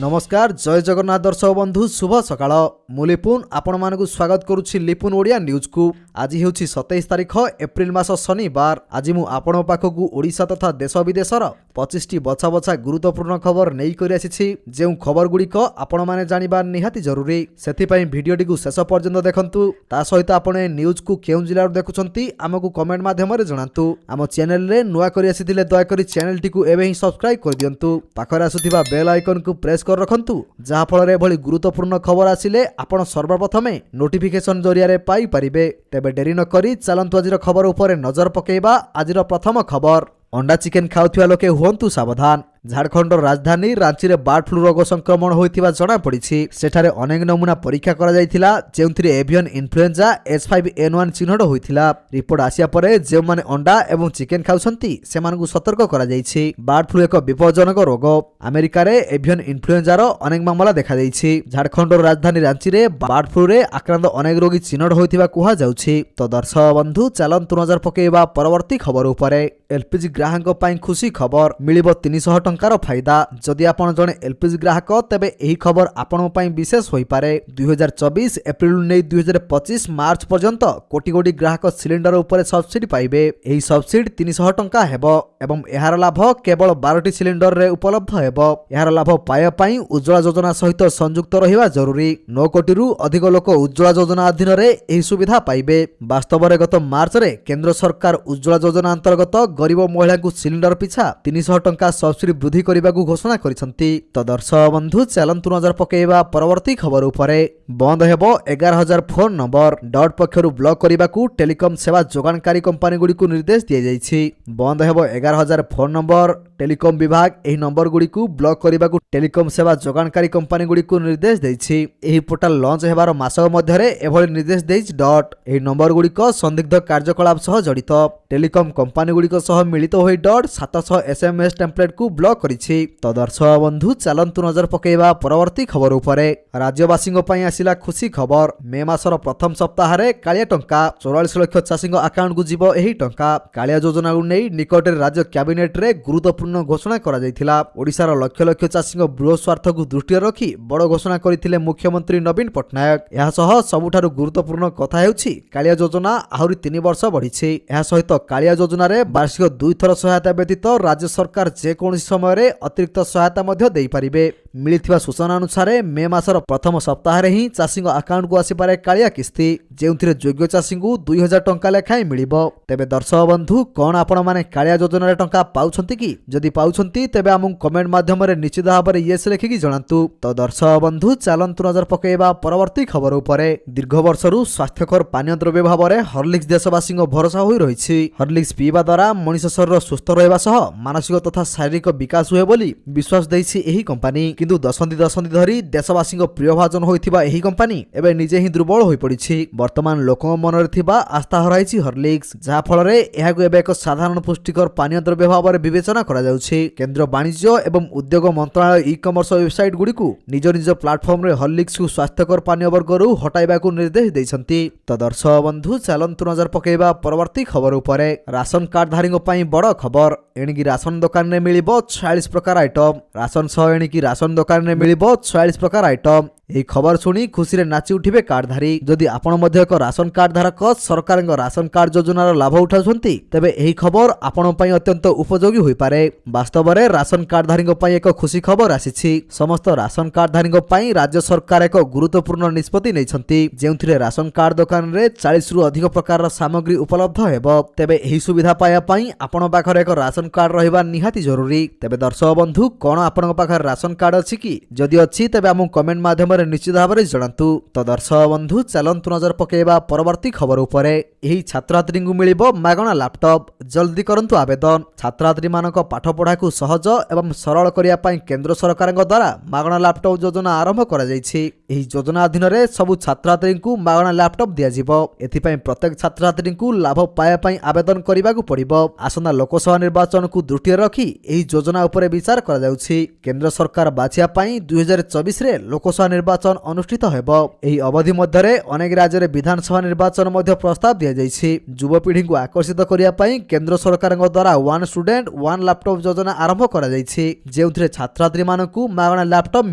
नमस्कार जय जगन्नाथ दर्शक बंधु शुभ सकाळ मु लिपुन आपण मानकु स्वागत करुछि लिपुन ओडिया न्यूज को। आज हेउछि 27 तारिख एप्रिल मास शनिवार। आज मु आपण पाखकु ओडिशा तथा देश विदेशर 25 टी बछा बछा गुरुत्वपूर्ण खबर नै करि आछि। जेउ खबर गुडिक आपण माने जानिबा निहाती जरूरी, सेथि पई भिडियोटी को शेष पर्यंत देखंतु। ता सहित आपण न्यूज को केउ जिल्ला देखुछंती हमकु कमेंट माध्यम रे जणांतु। आम चैनल रे नुवा करि आसीथिले दया करि चैनल टी को एबे ही सब्सक्राइब कर दियंतु। पाखरे आसुथिबा बेल आइकन को प्रेस कर रखंतु, जहा फल रे भली गुरुत्वपूर्ण खबर आसिले आपण सर्वप्रथमे नोटिफिकेशन जरिया रे पाई परिबे। तेबे डेरी न करी चलंतु आजिर खबर उपरे नजर पकेइबा। आजिर प्रथम खबर, अंडा चिकेन खाउथिबा लोके हुअन्तु सावधान। झारखंड राजधानी रांची रे बर्ड फ्लू रोग संक्रमण होइथिबा जणा पड़िछि। सेठारे अनेक नमूना परीक्षा करा जायथिला, जेउथिरे एवियन इन्फ्लुएंजा H5N1 चिन्हट होइथिला। रिपोर्ट आसिया परे जे माने अंडा एवं चिकेन खाउछंती सेमानकु सतर्क करा जायछि। बर्ड फ्लू एक विपज्जनक रोग। अमेरिका रे एवियन इन्फ्लुएंजा रो अनेक मामला देखा जायछि। झारखंड राजधानी रांची रे बर्ड फ्लू रे आक्रांत अनेक रोगी चिन्हट होइथिबा कुहा जाउछि। तो दर्शक बंधु चलंतु नजर पकेइबा परवर्ती खबर उपरे। एलपीजी ग्राहक पई खुशी खबर, मिलिबो 300 टंकार फायदा। जदि आपण जणे एलपीजी ग्राहक तेबे एही खबर आपण पई विशेष होई पारे। 2024 एप्रिल नै 2025 मार्च पर्यंत कोटी कोटी ग्राहक सिलिंडर उपरे सब्सिडी पाइबे। एही सब्सिडी 300 टंका हेबो एवं एहार लाभ केवल 12टी सिलिंडर रे उपलब्ध हेबो। एहार लाभ पाया पई उज्ज्वला योजना सहित संयुक्त रहिबा जरूरी। 9 कोटी रु अधिक लोक उज्ज्वला योजना अधीन रे एही सुविधा पाइबे। वास्तव रे गत मार्च रे केंद्र सरकार उज्ज्वला योजना अंतर्गत गरीब महिला को सिलिंडर पिछा 300 टंका सब्सिडी वृद्धि करबाकू घोषणा करिसंती। तो दर्शक बंधु चलंतु नजर पकेइबा परवर्ती खबर उपरे। बंद हेबो 11000 फोन नंबर। डॉट पक्षरु ब्लॉक करबाकू टेलीकॉम सेवा जोगानकारी कंपनी गुडी को निर्देश दिया जायछि। बंद हेबो 11000 फोन नंबर। टेलीकॉम विभाग एही नंबर गुडी को ब्लॉक करबाकू टेलीकॉम सेवा जोगानकारी कंपनी गुडी को निर्देश दैछि। एही पोर्टल लॉन्च हेबार मास मध्ये रे एभली निर्देश दैछि। डॉट एही नंबर गुडी को संदिग्ध कार्यकलाप सह जडित टेलीकॉम कंपनी गुडी को सह मिलित होई डॉट 700 एसएमएस टेम्पलेट को ब्लॉक करिछि। तो दर्शक बंधु चलंतु नजर पकेइबा परवर्ती खबर उपरे। राज्यवासी पई आसिला खुशी खबर। मे मासर प्रथम सप्ताह रे कालिया टंका 44 लाख चाषी अकाउंट को जीव। एही टंका कालिया योजना नै निकट राज्य कैबिनेट रे गुरुत्वपूर्ण घोषणा करा जायथिला। ओडिसार लक्ष लक्ष चाषी बृहत स्वार्थ को दृष्टि रखी बड़ घोषणा करथिले मुख्यमंत्री नवीन पटनायक। एहा सह सबुठारु गुरुत्वपूर्ण कथा हेउछि कालिया योजना आहुरी 3 वर्ष बढ़िछि। एहा सहित कालिया योजना रे वार्षिक 2 थर सहायता व्यतीत राज्य सरकार जे कोनोसी समय रे अतिरिक्त सहायता मध्ये देई परिबे। मिलिथिबा सूचना अनुसार मे मासर प्रथम सप्ताह रे ही चाषी अकाउंट को आसी पारे कालिया किस्ती, जेउथिरे योग्य चाषी को 2000 टंका लेखाएं मिलिबो। तेबे दर्शक बंधु कोन आपण माने कालिया योजना रे टंका पाउछंती कि? जदि पाउछंती तेबे हमु कमेंट माध्यम रे निश्चित भाव रे येस लेखिकी जणांतु। तो दर्शक बंधु चलंतु नजर पकेइबा परवर्ती खबर उपरे। दीर्घ वर्षरु स्वास्थ्यकर पानीय द्रव्य भाव रे हॉर्लिक्स देशवासी भरोसा होई रहिछि। हॉर्लिक्स पीबा द्वारा मनुष्य शरीर सुस्थ रहबा सह मानसिक तथा शारीरिक विकास हुए बोली विश्वास दैछि एही कंपनी। किंतु दशंधि धरी देशवासी प्रिय भाजन होइथिबा एही कंपनी एबे निजे ही दुर्बल होई पड़िछि। वर्तमान लोकଙ୍କ मनरे थिबा आस्था हराइछि हॉर्लिक्स, जहा फल रे एहाकु एबे एक साधारण पुष्टिकर पानीय द्रव्य भाव रे विवेचना करा जाउछि। केंद्र वाणिज्य एवं उद्योग मंत्रालय ई कॉमर्स वेबसाइट गुडी को निज निज प्लेटफॉर्म रे हॉर्लिक्स को स्वास्थ्यकर पानीय वर्ग रु हटाइबाकू निर्देश दैछंती। तो दर्शक बंधु चलंतु नजर पकेइबा परवर्ती खबर उपरे। राशन कार्ड धारी पई बड़ खबर। एणिकी राशन दुकान रे मिलिबो 46 प्रकार आइटम। राशन सह एणिकी राशन दुकान रे मिलिबो 46 प्रकार आइटम। एही खबर सुनी खुशी रे नाची उठिबे कार्डधारी। जदि आपण मध्ये एक राशन कार्ड धारक सरकारक राशन कार्ड योजनार लाभ उठाउछंती तेबे एही खबर आपण पई अत्यंत उपयोगी होई पारे। वास्तव रे राशन कार्डधारी पई एक खुशी खबर आसीछि। समस्त राशन कार्डधारी पई राज्य सरकार एक गुरुत्वपूर्ण निष्पत्ति नैछंती, जेउथिरे राशन कार्ड दुकान रे 40 रु अधिक प्रकार सामग्री उपलब्ध हेबो। तेबे एही सुविधा पाया पई आपण पाखरे एक राशन कार्ड रहिबा निहाती जरूरी। तेबे दर्शक बंधु कोन आपण पाखरे राशन कार्ड अछि कि? जदि अछि तेबे हम कमेंट माध्यम निश्चित भाव में जणांतु। तो दर्शक बंधु चलंतु नजर पकेइबा परवर्ती खबर उपरे। एही छात्रछात्री को मिलिबो मागणा लैपटॉप। जल्दी करंतु आवेदन। छात्रछात्री मानक पाठ पढ़ा को सहज एवं सरल करिया पई केंद्र सरकार द्वारा मागणा लैपटॉप योजना आरंभ करा जायछि। एही योजना अधीन रे सबु छात्रछात्री को मागणा लैपटॉप दिया जिवो। एथि पई प्रत्येक छात्रछात्री को लाभ पाया पई आवेदन करिबाकू पड़िबो। आसना लोकसभा निर्वाचन को दृष्टि रखी एही योजना उपरे विचार करा जाउछि। केंद्र सरकार बाछिया पई 2024 रे लोकसभा ନିର୍ବାଚନ ଅନୁଷ୍ଠିତ ହେବ। ଏହି ଅବଧି ମଧ୍ୟରେ ଅନେକ ରାଜ୍ୟରେ ବିଧାନସଭା ନିର୍ବାଚନ ମଧ୍ୟ ପ୍ରସ୍ତାବ ଦିଆଯାଇଛି। ଯୁବପିଢ଼ିଙ୍କୁ ଆକର୍ଷିତ କରିବା ପାଇଁ କେନ୍ଦ୍ର ସରକାରଙ୍କ ଦ୍ୱାରା ୱାନ୍ ଷ୍ଟୁଡେଣ୍ଟ ୱାନ୍ ଲାପଟପ୍ ଯୋଜନା ଆରମ୍ଭ କରାଯାଇଛି, ଯେଉଁଥିରେ ଛାତ୍ରଛାତ୍ରୀମାନଙ୍କୁ ମାଗଣା ଲାପଟପ୍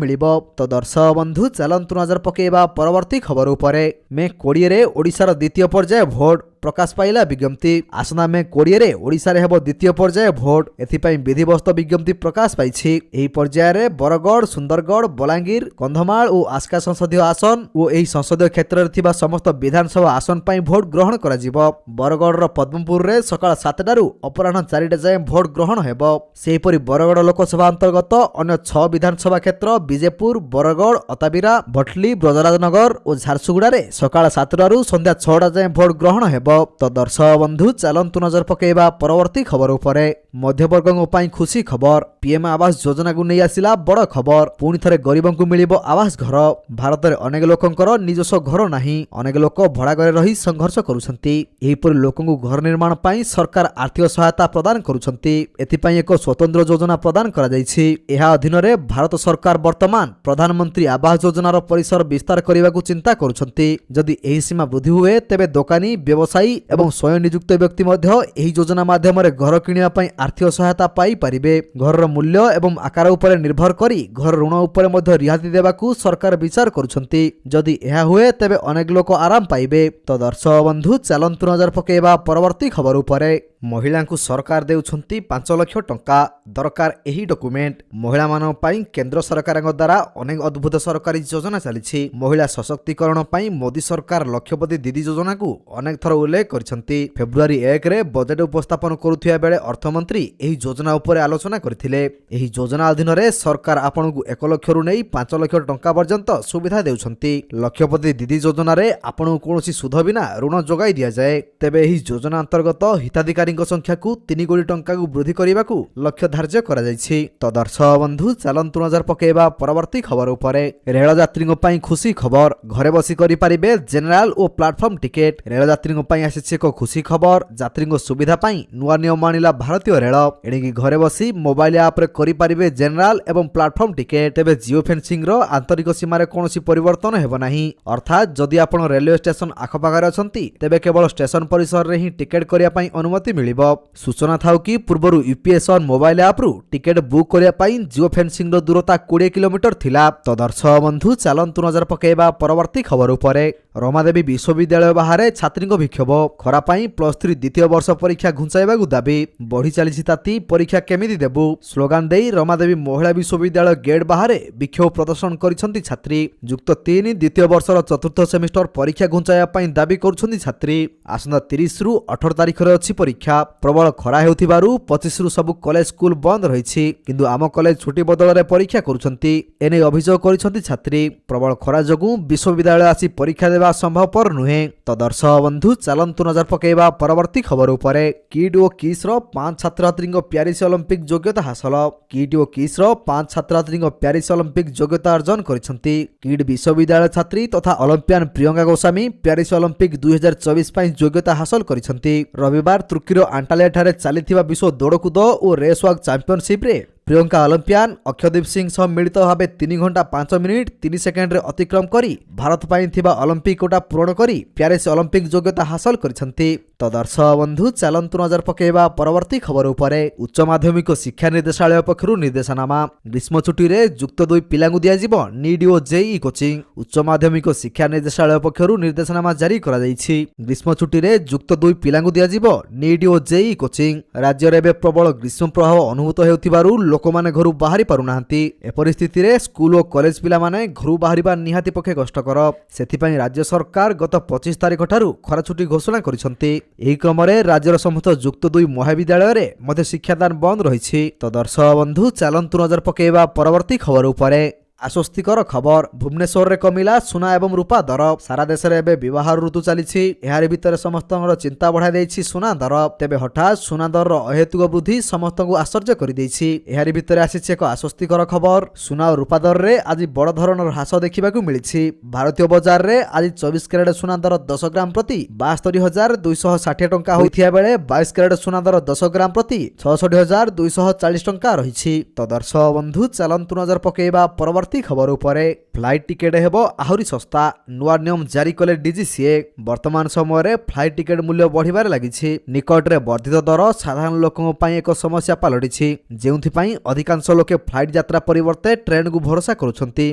ମିଳିବ। ତ ଦର୍ଶକ ବନ୍ଧୁ, ଚାଲନ୍ତୁ ନଜର ପକାଇବା ପରବର୍ତ୍ତୀ ଖବର ଉପରେ। ମେ 20ରେ ଓଡ଼ିଶାର ଦ୍ୱିତୀୟ ପର୍ଯ୍ୟାୟ ଭୋଟ ପ୍ରକାଶ ପାଇଲା ବିଜ୍ଞପ୍ତି। ଆସନ୍ତା ମେ 20ରେ ଓଡ଼ିଶାରେ ହେବ ଦ୍ୱିତୀୟ ପର୍ଯ୍ୟାୟ ଭୋଟ। ଏଥିପାଇଁ ବିଧିବସ୍ତ ବିଜ୍ଞପ୍ତି ପ୍ରକାଶ ପାଇଛି। ଏହି ପର୍ଯ୍ୟାୟରେ ବରଗଡ଼, ସୁନ୍ଦରଗଡ଼, ବଲାଙ୍ଗୀର, କନ୍ଧମାଳ ଓ ଆସ୍କା ସଂସଦୀୟ ଆସନ ଓ ଏହି ସଂସଦୀୟ କ୍ଷେତ୍ରରେ ଥିବା ସମସ୍ତ ବିଧାନସଭା ଆସନ ପାଇଁ ଭୋଟ ଗ୍ରହଣ କରାଯିବ। ବରଗଡ଼ର ପଦ୍ମପୁରରେ ସକାଳ 7ଟାରୁ ଅପରାହ୍ନ 4ଟା ଯାଏଁ ଭୋଟ ଗ୍ରହଣ ହେବ। ସେହିପରି ବରଗଡ଼ ଲୋକସଭା ଅନ୍ତର୍ଗତ ଅନ୍ୟ 6 ବିଧାନସଭା କ୍ଷେତ୍ର ବିଜେପୁର, ବରଗଡ଼, ଅତାବିରା, ଭଟଲି, ବ୍ରଜରାଜନଗର ଓ ଝାରସୁଗୁଡ଼ାରେ ସକାଳ 7ଟାରୁ ସନ୍ଧ୍ୟା 6ଟା ଯାଏଁ ଭୋଟ ଗ୍ରହଣ ହେବ। ତ ଦର୍ଶକ ବନ୍ଧୁ, ଚାଲନ୍ତୁ ନଜର ପକାଇବା ପରବର୍ତ୍ତୀ ଖବର ଉପରେ। ମଧ୍ୟବର୍ଗଙ୍କ ପାଇଁ ଖୁସି ଖବର। ପିଏମ୍ ଆବାସ ଯୋଜନାକୁ ନେଇ ଆସିଲା ବଡ଼ ଖବର। ପୁଣି ଥରେ ଗରିବଙ୍କୁ ମିଳିବ ଆବାସ ଘର। ଭାରତରେ ଅନେକ ଲୋକଙ୍କର ନିଜସ୍ୱ ଘର ନାହିଁ। ଅନେକ ଲୋକ ଭଡ଼ା ଘରେ ରହି ସଂଘର୍ଷ କରୁଛନ୍ତି। ଏହିପରି ଲୋକଙ୍କୁ ଘର ନିର୍ମାଣ ପାଇଁ ସରକାର ଆର୍ଥିକ ସହାୟତା ପ୍ରଦାନ କରୁଛନ୍ତି। ଏଥିପାଇଁ ଏକ ସ୍ୱତନ୍ତ୍ର ଯୋଜନା ପ୍ରଦାନ କରାଯାଇଛି। ଏହା ଅଧୀନରେ ଭାରତ ସରକାର ବର୍ତ୍ତମାନ ପ୍ରଧାନମନ୍ତ୍ରୀ ଆବାସ ଯୋଜନାର ପରିସର ବିସ୍ତାର କରିବାକୁ ଚିନ୍ତା କରୁଛନ୍ତି। ଯଦି ଏହି ସୀମା ବୃଦ୍ଧି ହୁଏ, ତେବେ ଦୋକାନୀ, ବ୍ୟବସାୟୀ ଏବଂ ସ୍ୱୟଂ ନିଯୁକ୍ତ ବ୍ୟକ୍ତି ମଧ୍ୟ ଏହି ଯୋଜନା ମାଧ୍ୟମରେ ଘର କିଣିବା ପାଇଁ ଆର୍ଥିକ ସହାୟତା ପାଇପାରିବେ। ଘରର ମୂଲ୍ୟ ଏବଂ ଆକାର ଉପରେ ନିର୍ଭର କରି ଘର ଋଣ ଉପରେ ମଧ୍ୟ ରିହାତି ଦେବାକୁ ସରକାର ବିଚାର କରୁଛନ୍ତି। ଯଦି ଏହା ହୁଏ, ତେବେ ଅନେକ ଲୋକ ଆରାମ ପାଇବେ। ତ ଦର୍ଶକ ବନ୍ଧୁ, ଚାଲନ୍ତୁ ନଜର ପକାଇବା ପରବର୍ତ୍ତୀ ଖବର ଉପରେ। ମହିଳାଙ୍କୁ ସରକାର ଦେଉଛନ୍ତି 5 ଲକ୍ଷ ଟଙ୍କା। ଦରକାର ଏହି ଡକୁମେଣ୍ଟ। ମହିଳାମାନଙ୍କ ପାଇଁ କେନ୍ଦ୍ର ସରକାରଙ୍କ ଦ୍ୱାରା ଅନେକ ଅଦ୍ଭୁତ ସରକାରୀ ଯୋଜନା ଚାଲିଛି। ମହିଳା ସଶକ୍ତିକରଣ ପାଇଁ ମୋଦି ସରକାର ଲକ୍ଷପତି ଦିଦି ଯୋଜନାକୁ ଅନେକ ଥର ଉଲ୍ଲେଖ କରିଛନ୍ତି। ଫେବୃଆରୀ 1ରେ ବଜେଟ ଉପସ୍ଥାପନ କରୁଥିବା ବେଳେ ଅର୍ଥମନ୍ତ୍ରୀ ଏହି ଯୋଜନା ଉପରେ ଆଲୋଚନା କରିଥିଲେ। ଏହି ଯୋଜନା ଅଧୀନରେ ସରକାର ଆପଣଙ୍କୁ 1 ଲକ୍ଷରୁ ନେଇ 5 ଲକ୍ଷ ଟଙ୍କା ପର୍ଯ୍ୟନ୍ତ ସୁବିଧା ଦେଉଛନ୍ତି। ଲକ୍ଷପତି ଦିଦି ଯୋଜନାରେ ଆପଣଙ୍କୁ କୌଣସି ସୁଧ ବିନା ଋଣ ଯୋଗାଇ ଦିଆଯାଏ। ତେବେ ଏହି ଯୋଜନା ଅନ୍ତର୍ଗତ ହିତାଧିକାରୀଙ୍କ ସଂଖ୍ୟାକୁ 3 କୋଟି ଟଙ୍କାକୁ ବୃଦ୍ଧି କରିବାକୁ ଲକ୍ଷ୍ୟ ଧାର୍ଯ୍ୟ କରାଯାଇଛି। ତ ଦର୍ଶକ ବନ୍ଧୁ, ଚାଲନ୍ତୁ ନଜର ପକାଇବା ପରବର୍ତ୍ତୀ ଖବର ଉପରେ। ରେଳ ଯାତ୍ରୀଙ୍କ ପାଇଁ ଖୁସି ଖବର। ଘରେ ବସି କରିପାରିବେ ଜେନେରାଲ ଓ ପ୍ଲାଟଫର୍ମ ଟିକେଟ। ରେଳ ଯାତ୍ରୀଙ୍କ ପାଇଁ ଆସିଛି ଏକ ଖୁସି ଖବର। ଯାତ୍ରୀଙ୍କ ସୁବିଧା ପାଇଁ ନୂଆ ନିୟମ ଆଣିଲା ଭାରତୀୟ ରେଳ। ଏଣିକି ଘରେ ବସି ମୋବାଇଲ ଆପ୍ରେ କରିପାରିବେ ଜେନେରାଲ ଏବଂ ପ୍ଲାଟଫର୍ମ ଟିକେଟ। ତେବେ ଜିଓ ଫେନ୍ସିଂର ଆନ୍ତରିକ ସୀମାରେ କୌଣସି ପରିବର୍ତ୍ତନ ହେବ ନାହିଁ। ଅର୍ଥାତ୍ ଯଦି ଆପଣ ରେଲୱେ ଷ୍ଟେସନ ଆଖପାଖରେ ଅଛନ୍ତି, ତେବେ କେବଳ ଷ୍ଟେସନ ପରିସରରେ ହିଁ ଟିକେଟ କରିବା ପାଇଁ ଅନୁମତି ମିଳିବ। ସୂଚନା ଥାଉ କି ପୂର୍ବରୁ ୟୁପିଏସ୍ ଅନ୍ ମୋବାଇଲ ଆପ୍ରୁ ଟିକେଟ ବୁକ୍ କରିବା ପାଇଁ ଜିଓ ଫେନ୍ସିଂର ଦୂରତା 20 କିଲୋମିଟର ଥିଲା। ତ ଦର୍ଶକ ବନ୍ଧୁ, ଚାଲନ୍ତୁ ନଜର ପକାଇବା ପରବର୍ତ୍ତୀ ଖବର ଉପରେ। ରମାଦେବୀ ବିଶ୍ୱବିଦ୍ୟାଳୟ ବାହାରେ ଛାତ୍ରୀଙ୍କ ବିକ୍ଷୋଭ। ଖରା ପାଇଁ +3 ଦ୍ୱିତୀୟ ବର୍ଷ ପରୀକ୍ଷା ଘୁଞ୍ଚାଇବାକୁ ଦାବି। ବଢି ଚାଲିଛି ତାତି, ପରୀକ୍ଷା କେମିତି ଦେବୁ ସ୍ଲୋଗାନ ଦେଇ ରମାଦେବୀ ମହିଳା ବିଶ୍ୱବିଦ୍ୟାଳୟ ଗେଟ୍ ବାହାରେ ବିକ୍ଷୋଭ ପ୍ରଦର୍ଶନ କରିଛନ୍ତି ଛାତ୍ରୀ। ଯୁକ୍ତ 3 ଦ୍ୱିତୀୟ ବର୍ଷର 4ର୍ଥ ସେମିଷ୍ଟର ପରୀକ୍ଷା ଘୁଞ୍ଚାଇବା ପାଇଁ ଦାବି କରୁଛନ୍ତି ଛାତ୍ରୀ। ଆସନ୍ତା 30ରୁ 18 ତାରିଖରେ ଅଛି ପରୀକ୍ଷା। ପ୍ରବଳ ଖରା ହେଉଥିବାରୁ 25ରୁ ସବୁ କଲେଜ ସ୍କୁଲ ବନ୍ଦ ରହିଛି, କିନ୍ତୁ ଆମ କଲେଜ ଛୁଟି ବଦଳରେ ପରୀକ୍ଷା କରୁଛନ୍ତି। ଏନେଇ ଅଭିଯୋଗ କରିଛନ୍ତି ଛାତ୍ରୀ। ପ୍ରବଳ ଖରା ଯୋଗୁଁ ବିଶ୍ୱବିଦ୍ୟାଳୟ ଆସି ପରୀକ୍ଷା ଦେବା ସମ୍ଭବପର ନୁହେଁ। ତ ଦର୍ଶକ ବନ୍ଧୁ, ଚାଲନ୍ତୁ ନଜର ପକାଇବା ପରବର୍ତ୍ତୀ ଖବର ଉପରେ। କିଡ୍ ଓ କିସ୍ର 5 ଛାତ୍ରଛାତ୍ରୀଙ୍କ ପ୍ୟାରିସ୍ ଅଲିମ୍ପିକ୍ ଯୋଗ୍ୟତା ହାସଲ। କିଡ୍ ଓ କିସ୍ର 5 ଛାତ୍ରଛାତ୍ରୀଙ୍କ ପ୍ୟାରିସ୍ ଅଲିମ୍ପିକ୍ ଯୋଗ୍ୟତା ଅର୍ଜନ କରିଛନ୍ତି। କିଡ୍ ବିଶ୍ୱବିଦ୍ୟାଳୟ ଛାତ୍ରୀ ତଥା Olympian Priyanka Goswami Paris Olympic 2024 ପାଇଁ ଯୋଗ୍ୟତା ହାସଲ କରିଛନ୍ତି। ରବିବାର ତୁର୍କୀର ଆଣ୍ଟାଲିୟାଠାରେ ଚାଲିଥିବା ବିଶ୍ୱ ଦୌଡ଼କୁଦ ଓ ରେସ୍ ୱାକ୍ ଚାମ୍ପିୟନସିପ୍ରେ ପ୍ରିୟଙ୍କା ଅଲିମ୍ପିଆନ୍ ଅକ୍ଷଦୀପ ସିଂ ସହ ମିଳିତ ଭାବେ 3 ଘଣ୍ଟା 5 ମିନିଟ୍ 3 ସେକେଣ୍ଡରେ ଅତିକ୍ରମ କରି ଭାରତ ପାଇଁ ଥିବା ଅଲିମ୍ପିକ୍ କୋଟା ପୂରଣ କରି ପ୍ୟାରିସ୍ ଅଲିମ୍ପିକ୍ ଯୋଗ୍ୟତା ହାସଲ କରିଛନ୍ତି। ତ ଦର୍ଶକ ବନ୍ଧୁ, ଚାଲନ୍ତୁ ନଜର ପକାଇବା ପରବର୍ତ୍ତୀ ଖବର ଉପରେ। ଉଚ୍ଚ ମାଧ୍ୟମିକ ଶିକ୍ଷା ନିର୍ଦ୍ଦେଶାଳୟ ପକ୍ଷରୁ ନିର୍ଦ୍ଦେଶନାମା। ଗ୍ରୀଷ୍ମ ଛୁଟିରେ ଯୁକ୍ତ 2 ପିଲାଙ୍କୁ ଦିଆଯିବ ନିଟ୍ ଓ ଜେଇଇ କୋଚିଂ। ଉଚ୍ଚ ମାଧ୍ୟମିକ ଶିକ୍ଷା ନିର୍ଦ୍ଦେଶାଳୟ ପକ୍ଷରୁ ନିର୍ଦ୍ଦେଶନାମା ଜାରି କରାଯାଇଛି। ଗ୍ରୀଷ୍ମ ଛୁଟିରେ ଯୁକ୍ତ 2 ପିଲାଙ୍କୁ ଦିଆଯିବ ନିଟ୍ ଓ ଜେଇଇ କୋଚିଂ। ରାଜ୍ୟରେ ଏବେ ପ୍ରବଳ ଗ୍ରୀଷ୍ମ ପ୍ରଭାବ ଅନୁଭୂତ ହେଉଥିବାରୁ ଲୋକମାନେ ଘରୁ ବାହାରି ପାରୁନାହାନ୍ତି। ଏପରି ସ୍ଥିତିରେ ସ୍କୁଲ ଓ କଲେଜ ପିଲାମାନେ ଘରୁ ବାହାରିବା ନିହାତି ପକ୍ଷେ କଷ୍ଟକର। ସେଥିପାଇଁ ରାଜ୍ୟ ସରକାର ଗତ 25 ତାରିଖ ଠାରୁ ଖରା ଛୁଟି ଘୋଷଣା କରିଛନ୍ତି। ଏହି କ୍ରମରେ ରାଜ୍ୟର ସମସ୍ତ ଯୁକ୍ତ 2 ମହାବିଦ୍ୟାଳୟରେ ମଧ୍ୟ ଶିକ୍ଷାଦାନ ବନ୍ଦ ରହିଛି। ତ ଦର୍ଶକ ବନ୍ଧୁ, ଚାଲନ୍ତୁ ନଜର ପକାଇବା ପରବର୍ତ୍ତୀ ଖବର ଉପରେ। ଆଶ୍ୱସ୍ତିକର ଖବର। ଭୁବନେଶ୍ୱରରେ କମିଲା ସୁନା ଏବଂ ରୂପା ଦର। ସାରା ଦେଶରେ ଏବେ ବିବାହ ଋତୁ ଚାଲିଛି। ଏହାରି ଭିତରେ ସମସ୍ତଙ୍କର ଚିନ୍ତା ବଢ଼ାଇ ଦେଇଛି ସୁନା ଦର। ତେବେ ହଠାତ୍ ସୁନା ଦରର ଅହେତୁକ ବୃଦ୍ଧି ସମସ୍ତଙ୍କୁ ଆଶ୍ଚର୍ଯ୍ୟ କରିଦେଇଛି। ଏହାରି ଭିତରେ ଆସିଛି ଏକ ଆଶ୍ୱସ୍ତିକର ଖବର। ସୁନା ଓ ରୂପା ଦରରେ ଆଜି ବଡ଼ ଧରଣର ହ୍ରାସ ଦେଖିବାକୁ ମିଳିଛି। ଭାରତୀୟ ବଜାରରେ ଆଜି 24 କ୍ୟାରେଟ ସୁନା ଦର 10 ଗ୍ରାମ ପ୍ରତି 72,260 ଟଙ୍କା ହୋଇଥିବା ବେଳେ 22 କ୍ୟାରେଟ ସୁନା ଦର 10 ଗ୍ରାମ ପ୍ରତି 66,240 ଟଙ୍କା ରହିଛି। ତ ଦର୍ଶକ ବନ୍ଧୁ, ଚାଲନ୍ତୁ ନଜର ପକାଇବା ପରବର୍ତ୍ତୀ परवर्ती खबर उपरे फ्लाइट टिकेट हेबो आहुरी सस्ता नुआ नियम जारी कले डीजीसीए। वर्तमान समय रे फ्लाइट टिकेट मूल्य बढ़िबार लागिछि। निकट रे वर्धित दर साधारण लोकଙ୍କ ପାଇଁ ଏକ ସମସ୍ୟା ପାଲଟିଛି, ଯେଉଁଥିପାଇଁ ଅଧିକାଂଶ ଲୋକେ फ्लाइट यात्रा परिवर्ते ट्रेन को भरोसा करुछंती।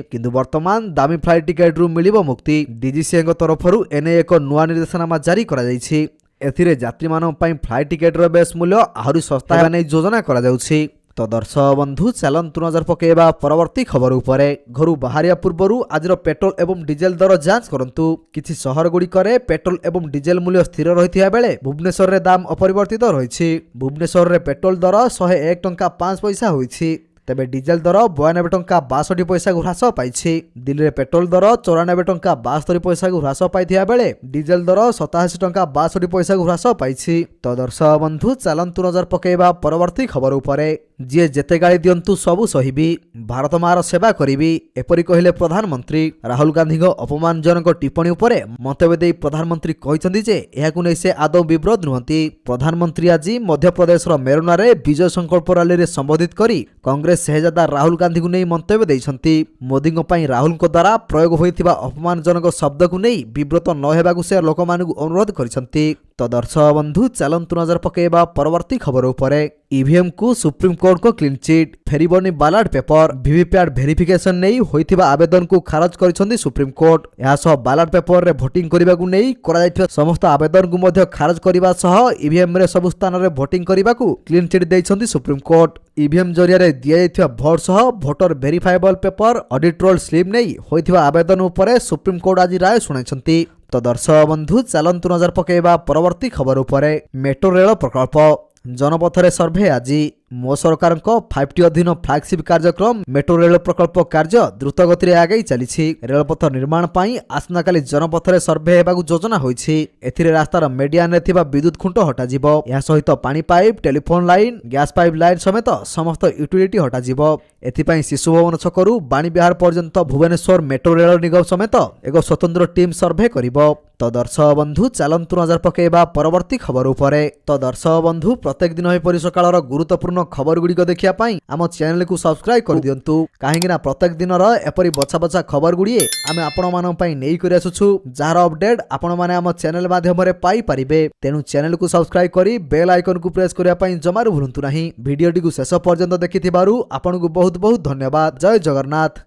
किंतु वर्तमान दामी फ्लाइट टिकेट रु मिलिबो मुक्ति। डीजीसीए तरफरु एने एक नुआ निर्देशनामा जारी करा जायछि। एथिरे यात्री मानन ପାଇଁ फ्लाइट टिकेट रो बेस मूल्य आहुरी सस्ता हेबा नै योजना करा जाउछि। तो दर्शक बंधु चलन्तु नजर पकेबा परवर्ती खबर उपरे। घरु बाहरिया पूर्वरु आजिर पेट्रोल एवं डीजेल दर जांच करंतु। किछि शहर गुड़िकरे पेट्रोल एवं डीजेल मूल्य स्थिर रहिथिया बेले भुवनेश्वर रे दाम अपरिवर्तित रहिछि। भुवनेश्वर रे पेट्रोल दर 101 टंका 5 पैसा होइछि, तेबे डीजेल दर 92 टंका 62 पैसा को ह्रास पाइछि। दिल्ली रे पेट्रोल दर 94 टंका 72 पैसा को ह्रास पाइथिया बेले डीजेल दर 87 टंका 62 पैसा को ह्रास पाइछि। तो दर्शक बंधु चलन्तु नजर पकेबा परवर्ती खबर उपरे। जे जेते गाड़ी दियंतु सबु सहिबी, भारत मार सेवा करिबी, एपरि कहिले प्रधानमंत्री। राहुल गांधी अपमानजनक टिप्पणी उपरे मंतव्य देई प्रधानमंत्री कहिसंती जे एहाकु नै से आदौ विब्रत नुहंती। प्रधानमंत्री आज मध्य प्रदेश रो मेरुना रे विजय संकल्प रैली रे संबोधित करी कांग्रेस शहजादा राहुल गांधी को नहीं मंतव्य देइछंती। मोदी राहुल द्वारा प्रयोग होइथिबा अपमानजनक शब्द को नहीं विब्रत न हेबाकु से लोक मानकु अनुरोध करिसंती। तो दर्शक बंधु चलन्तु नजर पकेबा परवर्ती खबर उपरे। ईवीएम को सुप्रीम कोर्ट को क्लीन चिट, फेरिबनी बैलेट पेपर। वीवीपैट वेरिफिकेशन नहीं होइथिबा आवेदन को खारज करिसंती सुप्रीम कोर्ट। एहा सह बैलेट पेपर रे भोटिंग करिबाकु नहीं करा जायथिबा समस्त आवेदन को मध्य खारज करिबा सह ईवीएम रे सब स्थान रे भोटिंग करिबाकु क्लीन चिट दैछंती सुप्रीम कोर्ट। ईवीएम जरिया रे दिया जायथिबा भोट सह voter verifiable paper, audit trail slip नहीं होइथिबा आवेदन उपरे सुप्रीम कोर्ट आज राय सुनाइछंती। तो दर्शक बंधु चलन्तु नजर पकेबा परवर्ती खबर उपरे। मेट्रो रेल प्रकल्प जनपथरे सर्भे आज। मो सरकार 5T अधीन फ्लैगशिप कार्यक्रम मेट्रो रेल प्रकल्प कार्य द्रुत गति आगे चली। रेलपथ निर्माण पाई आसना काली जनपथरे सर्भे हेबाकु योजना होइछि। एथिरे रास्तार मेडियान रे थिबा विद्युत खुंट हटाजिबो। या सहित पानी pipe, telephone line, gas pipe line समेत समस्त यूटिलिटी हटाजिबो। एथिपाई शिशु भवन छकरू बाणी विहार पर्यंत भुवनेश्वर मेट्रो रेल निगम समेत एक स्वतंत्र टीम सर्भे करिबो। तो दर्शक बंधु चलन्तु नजर पकेबा परवर्ती खबर उपरे। तो दर्शक बंधु प्रत्येक दिन एपरि सकाळर गुरुत्वपूर्ण खबर गुड़िक देखिया पाई आम चैनल को सब्सक्राइब कर दियंतु। काहेकि प्रत्येक दिन एपरि बछा बछा खबर गुड़िए आमे आपण मानन पई नेई करि आसुछु, जार अपडेट आपण माने आम चैनल माध्यम रे पाई परिबे। तेनु चैनल को सब्सक्राइब करी बेल आइकन को प्रेस करिया पाई जमारू भूलंतु नाही। वीडियोटी को शेष पर्यंत देखिथिबारु आपन को बहुत बहुत धन्यवाद। जय जगन्नाथ।